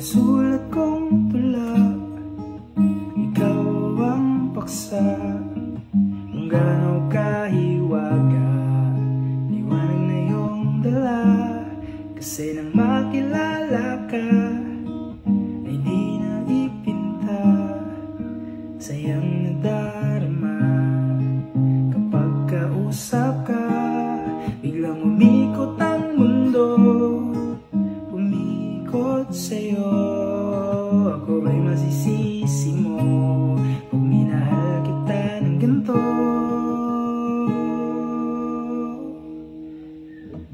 Sulat kong tula, ikaw ang paksa. Kung gaano kahiwaga, liwanag na iyong dala. Kasi nang makilala ka, ay di na ipinta. Sayang nadarama kapag kausap ka. Biglang umikot ang mundo, umikot sa'yo. Ako ba'y masisisi mo kung minahal kita ng ganito?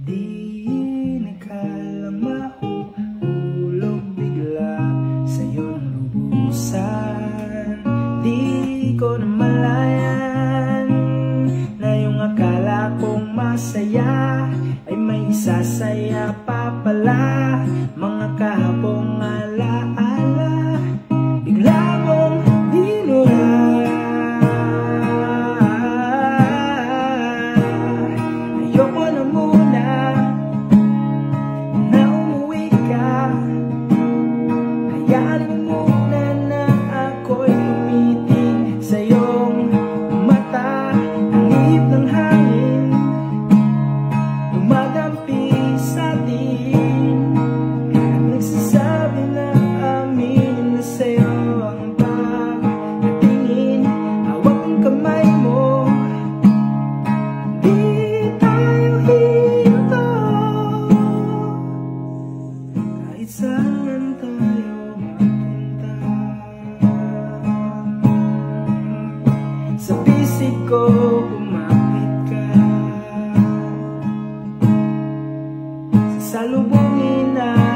Di nakala mahuhulog bigla sa'yo ng lubusan. Di ko namalayan na yung akala kong masaya ay may sasaya pa pala. Mga kahapong alaala bigla mong dinura. Ayoko na muna na umuwi ka. Hayaan mo muna na ako'y tumiting sa iyong mata. Ang ihip ng hangin dumadampi sa atin at nagsasabi na aminin na sa'yo ang pagkatingin. Hawak ang kamay mo, di tayo hinto. Kahit saan tayo mapunta, sa bisig ko kumapit ka. Salubungin na